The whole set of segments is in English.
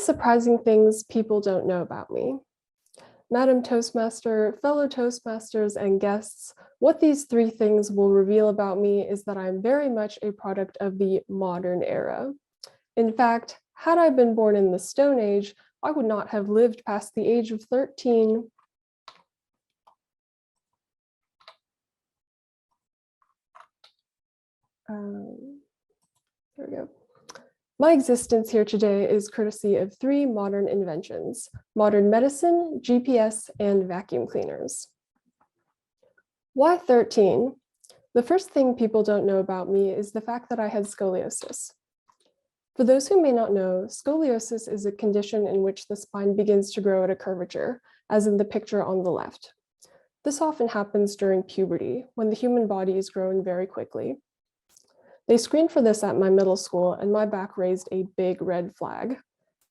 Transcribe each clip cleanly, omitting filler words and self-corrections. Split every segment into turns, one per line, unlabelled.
surprising things people don't know about me. Madam Toastmaster, fellow Toastmasters, and guests, what these three things will reveal about me is that I'm very much a product of the modern era. In fact, had I been born in the Stone Age, I would not have lived past the age of 13. There we go. My existence here today is courtesy of three modern inventions: modern medicine, GPS, and vacuum cleaners. Why 13? The first thing people don't know about me is the fact that I had scoliosis. For those who may not know, scoliosis is a condition in which the spine begins to grow at a curvature, as in the picture on the left. This often happens during puberty, when the human body is growing very quickly. They screened for this at my middle school, and my back raised a big red flag.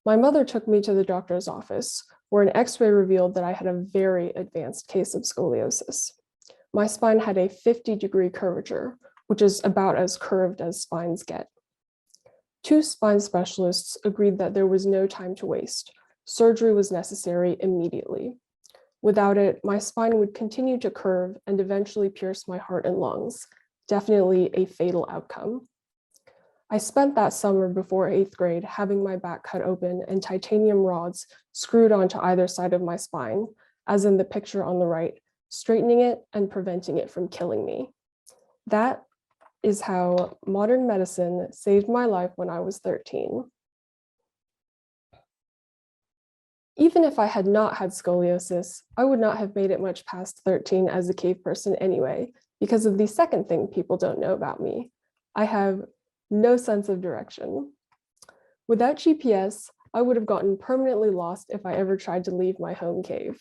My mother took me to the doctor's office, where an X-ray revealed that I had a very advanced case of scoliosis. My spine had a 50-degree curvature, which is about as curved as spines get. Two spine specialists agreed that there was no time to waste. Surgery was necessary immediately. Without it, my spine would continue to curve and eventually pierce my heart and lungs. Definitely a fatal outcome. I spent that summer before 8th grade having my back cut open and titanium rods screwed onto either side of my spine, as in the picture on the right, straightening it and preventing it from killing me. That is how modern medicine saved my life when I was 13. Even if I had not had scoliosis, I would not have made it much past 13 as a cave person anyway, because of the second thing people don't know about me. I have no sense of direction. Without GPS, I would have gotten permanently lost if I ever tried to leave my home cave.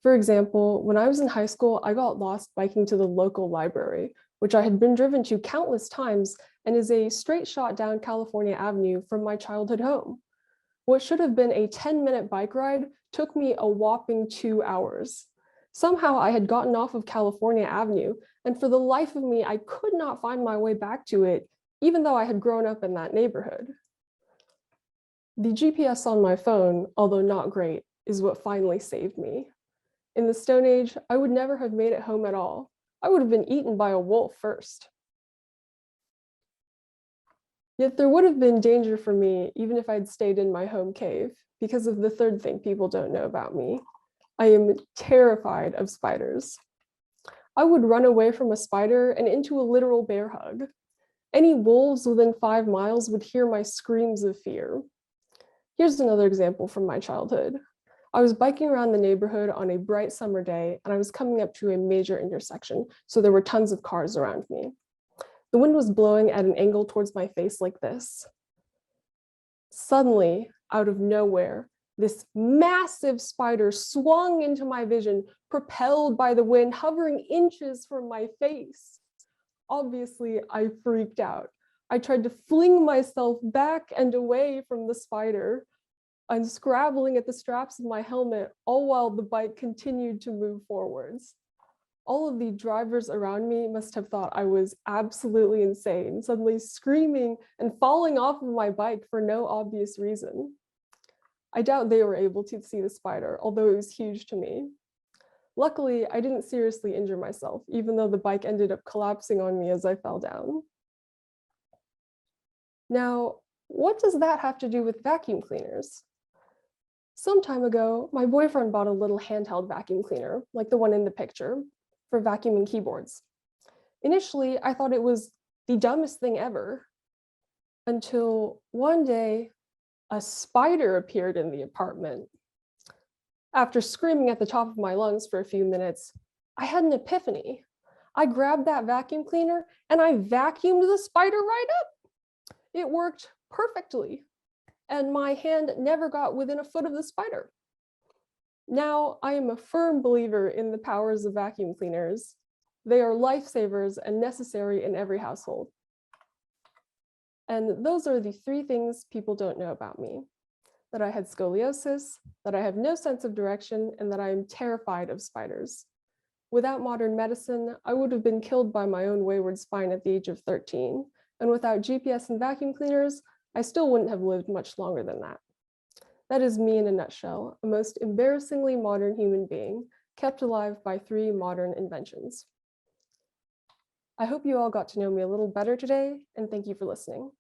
For example, when I was in high school, I got lost biking to the local library, which I had been driven to countless times and is a straight shot down California Avenue from my childhood home. What should have been a 10-minute bike ride took me a whopping 2 hours. Somehow I had gotten off of California Avenue, and for the life of me, I could not find my way back to it, even though I had grown up in that neighborhood. The GPS on my phone, although not great, is what finally saved me. In the Stone Age, I would never have made it home at all. I would have been eaten by a wolf first. Yet there would have been danger for me even if I'd stayed in my home cave, because of the third thing people don't know about me. I am terrified of spiders. I would run away from a spider and into a literal bear hug. Any wolves within 5 miles would hear my screams of fear. Here's another example from my childhood. I was biking around the neighborhood on a bright summer day, and I was coming up to a major intersection, so there were tons of cars around me. The wind was blowing at an angle towards my face like this. Suddenly, out of nowhere, this massive spider swung into my vision, propelled by the wind, hovering inches from my face. Obviously, I freaked out. I tried to fling myself back and away from the spider, unscrabbling at the straps of my helmet, all while the bike continued to move forwards. All of the drivers around me must have thought I was absolutely insane, suddenly screaming and falling off of my bike for no obvious reason. I doubt they were able to see the spider, although it was huge to me. Luckily, I didn't seriously injure myself, even though the bike ended up collapsing on me as I fell down. Now, what does that have to do with vacuum cleaners? Some time ago, my boyfriend bought a little handheld vacuum cleaner, like the one in the picture, for vacuuming keyboards. Initially, I thought it was the dumbest thing ever, until one day, a spider appeared in the apartment. After screaming at the top of my lungs for a few minutes, I had an epiphany. I grabbed that vacuum cleaner and I vacuumed the spider right up. It worked perfectly, and my hand never got within a foot of the spider. Now, I am a firm believer in the powers of vacuum cleaners. They are lifesavers and necessary in every household. And those are the three things people don't know about me: that I had scoliosis, that I have no sense of direction, and that I am terrified of spiders. Without modern medicine, I would have been killed by my own wayward spine at the age of 13. And without GPS and vacuum cleaners, I still wouldn't have lived much longer than that. That is me in a nutshell, a most embarrassingly modern human being, kept alive by 3 modern inventions. I hope you all got to know me a little better today, and thank you for listening.